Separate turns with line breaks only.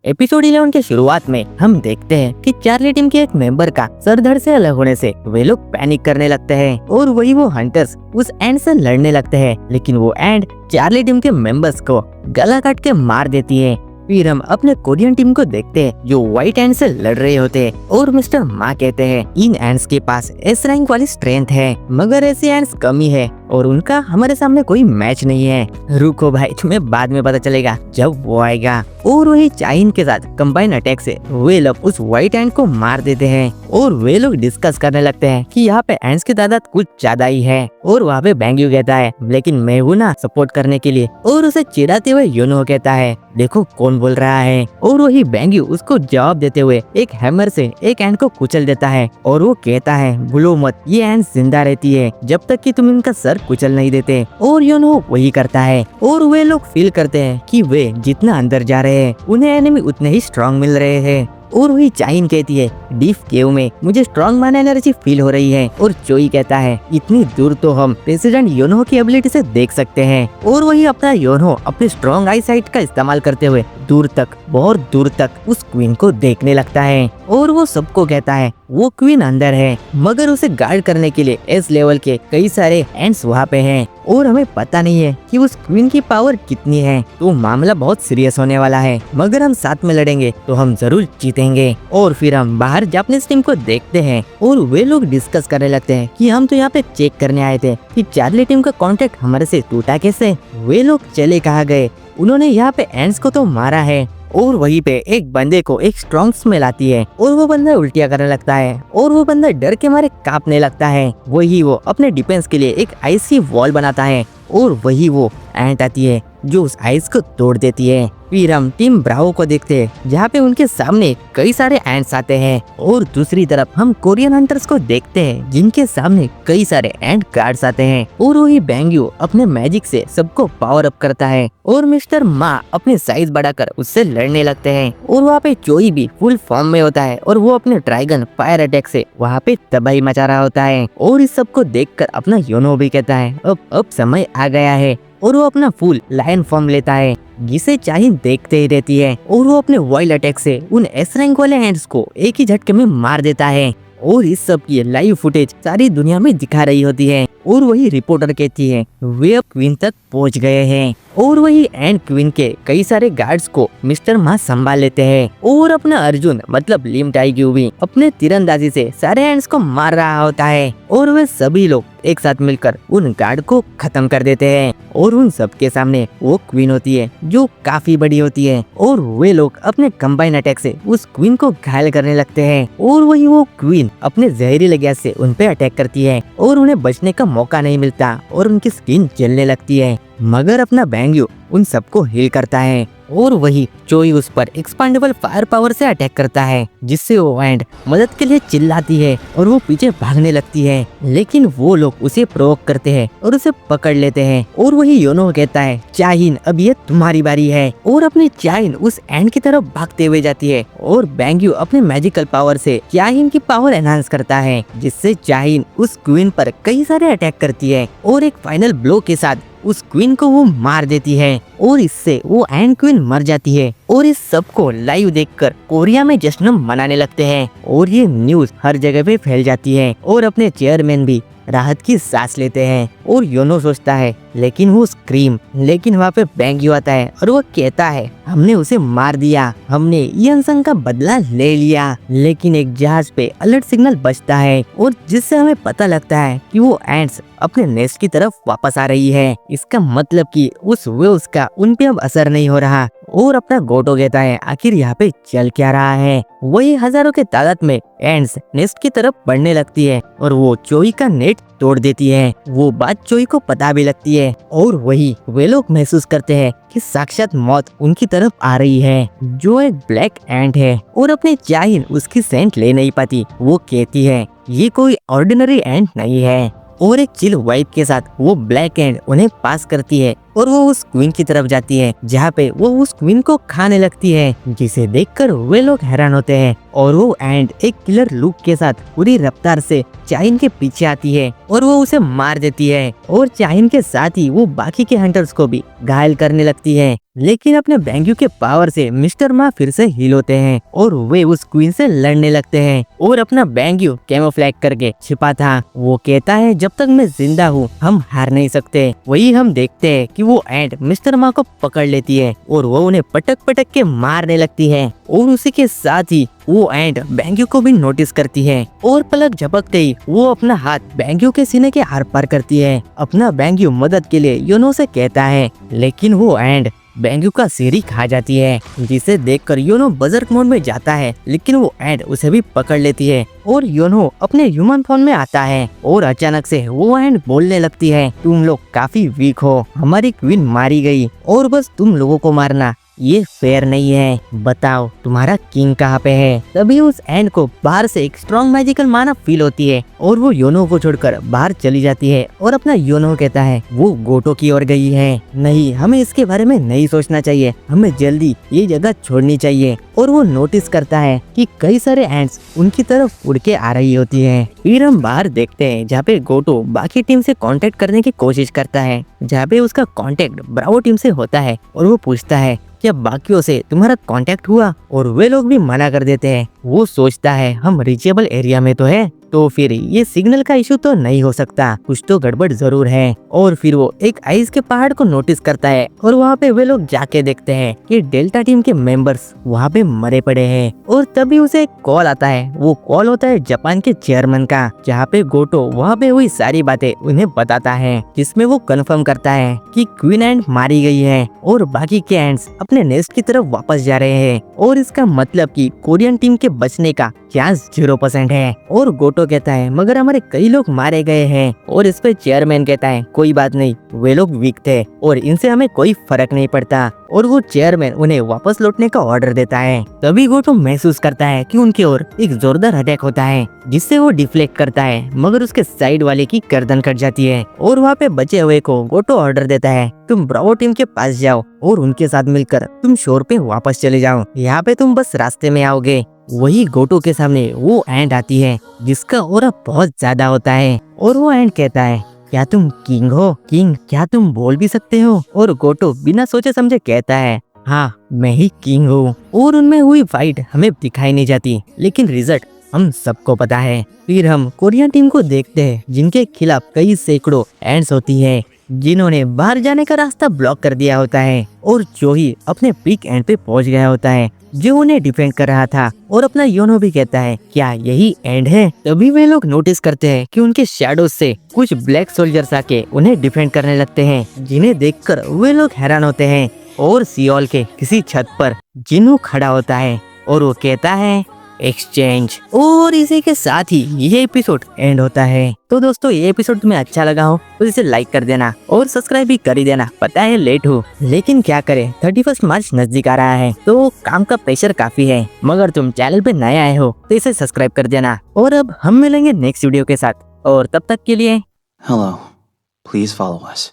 Episode 11 के शुरुआत में हम देखते हैं कि चार्ली टीम के एक मेंबर का सर धड़ से अलग होने से वे लोग पैनिक करने लगते हैं और वही वो हंटर्स उस एंड से लड़ने लगते हैं, लेकिन वो एंड चार्ली टीम के मेंबर्स को गला काट के मार देती है। फिर हम अपने कोरियन टीम को देखते हैं जो व्हाइट एंड से लड़ रहे होते हैं और मिस्टर मा कहते हैं इन एंड्स के पास एस रैंक वाली स्ट्रेंथ है, मगर ऐसी एंड्स कमी है और उनका हमारे सामने कोई मैच नहीं है। रुको भाई, तुम्हें बाद में पता चलेगा जब वो आएगा। और वही चाइन के साथ कंबाइन अटैक से वे लोग उस व्हाइट एंड को मार देते हैं और वे लोग डिस्कस करने लगते हैं कि यहाँ पे एंड्स की तादाद कुछ ज्यादा ही है। और वहाँ पे बैंग्यू कहता है लेकिन मैं हूँ ना सपोर्ट करने के लिए, और उसे चिढ़ाते हुए योनो कहता है देखो कौन बोल रहा है। और वही बैंग्यू उसको जवाब देते हुए एक हैमर से एक एंड को कुचल देता है और वो कहता है भूलो मत, ये एंड जिंदा रहती है जब तक कि तुम इनका सर कुचल नहीं देते। और योनो वही करता है और वे लोग फील करते हैं कि वे जितना अंदर जा रहे हैं उन्हें एनिमी उतने ही स्ट्रांग मिल रहे हैं। और वही चाइन कहती है डीप केव में मुझे स्ट्रांग माना एनर्जी फील हो रही है। और चोई कहता है इतनी दूर तो हम प्रेसिडेंट योनो की एबिलिटी से देख सकते हैं। और वही अपना योनो अपनी स्ट्रांग आई साइट का इस्तेमाल करते हुए दूर तक, बहुत दूर तक उस क्वीन को देखने लगता है और वो सबको कहता है वो क्वीन अंदर है, मगर उसे गार्ड करने के लिए एस लेवल के कई सारे एंड्स वहाँ पे हैं और हमें पता नहीं है कि उस क्वीन की पावर कितनी है। तो मामला बहुत सीरियस होने वाला है, मगर हम साथ में लड़ेंगे तो हम जरूर जीतेंगे। और फिर हम बाहर जापानीज टीम को देखते हैं और वे लोग डिस्कस करने लगते हैं कि हम तो यहाँ पे चेक करने आए थे कि चार्ली टीम का कॉन्टेक्ट हमारे से टूटा कैसे। वे लोग चले कहाँ गए, उन्होंने यहाँ पे एंड्स को तो मारा है। और वहीं पे एक बंदे को एक स्ट्रॉन्ग स्मेल आती है और वो बंदा उल्टियाँ करने लगता है और वो बंदा डर के मारे कांपने लगता है। वही वो अपने डिफेंस के लिए एक आइस की वॉल बनाता है और वही वो एंट आती है जो उस आइस को तोड़ देती है। फिर हम टीम ब्रावो को देखते हैं जहाँ पे उनके सामने कई सारे एंट्स आते हैं और दूसरी तरफ हम कोरियन हंटर्स को देखते हैं जिनके सामने कई सारे एंट गार्ड्स आते हैं। और वही बैंग्यू अपने मैजिक से सबको पावर अप करता है और मिस्टर मा अपने साइज बढ़ाकर उससे लड़ने लगते हैं। और वहाँ पे चोई भी फुल फॉर्म में होता है और वो अपने ड्रैगन फायर अटैक से वहाँ पे तबाही मचा रहा होता है। और इस सब को देखकर अपना योनो भी कहता है अब समय आ गया है और वो अपना फुल लायन फॉर्म लेता है जिसे चाइन देखते ही रहती है और वो अपने वाइल्ड अटैक से उन एस रैंक वाले हैंड्स को एक ही झटके में मार देता है। और इस सब की लाइव फुटेज सारी दुनिया में दिखा रही होती है और वही रिपोर्टर कहती है वे अब क्वीन तक पहुंच गए हैं। और वही एंड क्वीन के कई सारे गार्ड्स को मिस्टर मा संभाल लेते हैं और अपना अर्जुन मतलब लिम टाइग्यू भी अपने तीरंदाजी से सारे एंड्स को मार रहा होता है और वे सभी लोग एक साथ मिलकर उन गार्ड को खत्म कर देते हैं। और उन सबके सामने वो क्वीन होती है जो काफी बड़ी होती है और वे लोग अपने कंबाइन अटैक से उस क्वीन को घायल करने लगते हैं। और वही वो क्वीन अपने जहरीले गैस से उन पे अटैक करती है और उन्हें बचने का मौका नहीं मिलता और उनकी स्किन जलने लगती है, मगर अपना बैंग्यू उन सबको हील करता है। और वही चोई उस पर एक्सपांडेबल फायर पावर से अटैक करता है जिससे वो एंड मदद के लिए चिल्लाती है और वो पीछे भागने लगती है, लेकिन वो लोग उसे प्रोवोक करते हैं और उसे पकड़ लेते हैं। और वही योनो कहता है चाइन अब ये तुम्हारी बारी है और अपनी चाइन उस एंड की तरफ भागते हुए जाती है और बैंग्यू अपने मैजिकल पावर से चाइन की पावर एनहांस करता है जिससे चाइन उस क्वीन पर कई सारे अटैक करती है और एक फाइनल ब्लो के साथ उस क्वीन को वो मार देती है और इससे वो एंड क्वीन मर जाती है। और इस सब को लाइव देखकर कोरिया में जश्न मनाने लगते हैं और ये न्यूज हर जगह पे फैल जाती है और अपने चेयरमैन भी राहत की सांस लेते हैं। और योनो सोचता है लेकिन वो स्क्रीम, लेकिन वहाँ पे बैंग्यू आता है और वो कहता है हमने उसे मार दिया, हमने यनसंग का बदला ले लिया। लेकिन एक जहाज पे अलर्ट सिग्नल बजता है और जिससे हमें पता लगता है कि वो एंड्स अपने नेस्ट की तरफ वापस आ रही है। इसका मतलब कि उस वेव्स का उन पे अब असर नहीं हो रहा। और अपना गोटो कहता है आखिर यहाँ पे चल क्या रहा है। वही हजारों के तादाद में एंड्स नेस्ट की तरफ बढ़ने लगती है और वो चोई का नेट तोड़ देती है। वो बात चोई को पता भी लगती है और वही वे लोग महसूस करते हैं कि साक्षात मौत उनकी तरफ आ रही है जो एक ब्लैक एंट है। और अपने चाइन उसकी सेंट ले नहीं पाती, वो कहती है ये कोई ऑर्डिनरी एंट नहीं है। और एक चिल वाइब के साथ वो ब्लैक एंड उन्हें पास करती है और वो उस क्वीन की तरफ जाती है जहाँ पे वो उस क्वीन को खाने लगती है, जिसे देखकर वे लोग हैरान होते हैं। और वो एंड एक किलर लुक के साथ पूरी रफ्तार से चाइन के पीछे आती है और वो उसे मार देती है और चाइन के साथ ही वो बाकी के हंटर्स को भी घायल करने लगती है। लेकिन अपने बैंग्यू के पावर से मिस्टर मा फिर से हील होते हैं और वे उस क्वीन से लड़ने लगते हैं और अपना बैंग्यू कैमोफ्लैग करके छिपा था। वो कहता है जब तक मैं जिंदा हूँ हम हार नहीं सकते। वही हम देखते हैं कि वो एंड मिस्टर मा को पकड़ लेती है और वो उन्हें पटक पटक के मारने लगती है और उसी के साथ ही वो एंड बैंग्यू को भी नोटिस करती है और पलक झपकते ही वो अपना हाथ बैंग्यू के सीने के आर पार करती है। अपना बैंग्यू मदद के लिए योनो से कहता है, लेकिन वो एंड बैंग्यू का सिर ही खा जाती है, जिसे देखकर योनो बजर्क मोड में जाता है, लेकिन वो एंड उसे भी पकड़ लेती है और योनो अपने ह्यूमन फॉर्म में आता है और अचानक से वो एंड बोलने लगती है, तुम लोग काफी वीक हो, हमारी क्वीन मारी गई और बस तुम लोगों को मारना ये फेयर नहीं है, बताओ तुम्हारा किंग कहाँ पे है। तभी उस एंड को बाहर से एक स्ट्रॉन्ग मैजिकल माना फील होती है और वो योनो को छोड़कर बाहर चली जाती है और अपना योनो कहता है वो गोटो की ओर गई है, नहीं हमें इसके बारे में नहीं सोचना चाहिए, हमें जल्दी ये जगह छोड़नी चाहिए। और वो नोटिस करता है कि कई सारे एंड्स उनकी तरफ उड़ के आ रही होती है। फिर हम बाहर देखते हैं जहाँ पे गोटो बाकी टीम से कांटेक्ट करने की कोशिश करता है, जहाँ पे उसका कांटेक्ट ब्रावो टीम से होता है और वो पूछता है क्या बाकियों से तुम्हारा कांटेक्ट हुआ, और वे लोग भी मना कर देते हैं। वो सोचता है हम रीचेबल एरिया में तो है, तो फिर ये सिग्नल का इशू तो नहीं हो सकता, कुछ तो गड़बड़ जरूर है। और फिर वो एक आइस के पहाड़ को नोटिस करता है और वहाँ पे वे लोग जाके देखते हैं कि डेल्टा टीम के मेंबर्स वहाँ पे मरे पड़े हैं। और तभी उसे एक कॉल आता है, वो कॉल होता है जापान के चेयरमैन का, जहाँ पे गोटो वहाँ पे हुई सारी बातें उन्हें बताता है, जिसमें वो कंफर्म करता है कि क्वीन एंड मारी गई है और बाकी के एंड्स अपने नेस्ट की तरफ वापस जा रहे हैं। और इसका मतलब कि कोरियन टीम के बचने का चांस 0% है। और गोटो कहता है मगर हमारे कई लोग मारे गए हैं। और इस पे चेयरमैन कहता है कोई बात नहीं, वे लोग वीक थे और इनसे हमें कोई फर्क नहीं पड़ता। और वो चेयरमैन उन्हें वापस लौटने का ऑर्डर देता है। तभी गोटो महसूस करता है कि उनकी ओर एक जोरदार अटैक होता है, जिससे वो डिफ्लेक्ट करता है, मगर उसके साइड वाले की गर्दन कट जाती है। और वहाँ पे बचे हुए को गोटो ऑर्डर देता है तुम ब्रावो टीम के पास जाओ और उनके साथ मिलकर तुम शोर पे वापस चले जाओ, यहाँ पे तुम बस रास्ते में आओगे। वही गोटो के सामने वो एंड आती है जिसका ऑरा बहुत ज्यादा होता है और वो एंड कहता है क्या तुम किंग हो? किंग क्या तुम बोल भी सकते हो? और गोटो बिना सोचे समझे कहता है हाँ मैं ही किंग हूँ। और उनमें हुई फाइट हमें दिखाई नहीं जाती, लेकिन रिजल्ट हम सबको पता है। फिर हम कोरियन टीम को देखते हैं जिनके खिलाफ कई सैकड़ों एंड्स होती है, जिन्होंने बाहर जाने का रास्ता ब्लॉक कर दिया होता है और जो ही अपने पीक एंड पे पहुंच गया होता है जो उन्हें डिफेंड कर रहा था। और अपना योनो भी कहता है क्या यही एंड है? तभी वे लोग नोटिस करते हैं कि उनके शैडोज से कुछ ब्लैक सोल्जर्स आके उन्हें डिफेंड करने लगते हैं, जिन्हें देखकर वे लोग हैरान होते हैं। और सियोल के किसी छत पर जिन्नू खड़ा होता है और वो कहता है एक्सचेंज। और इसी के साथ ही ये एपिसोड एंड होता है। तो दोस्तों ये एपिसोड तुम्हें अच्छा लगा हो तो इसे लाइक कर देना और सब्सक्राइब भी कर ही देना। पता है लेट हो, लेकिन क्या करें 31 मार्च नजदीक आ रहा है तो काम का प्रेशर काफी है, मगर तुम चैनल पे नए आए हो तो इसे सब्सक्राइब कर देना। और अब हम मिलेंगे नेक्स्ट वीडियो के साथ, और तब तक के लिए
Hello. Please follow us.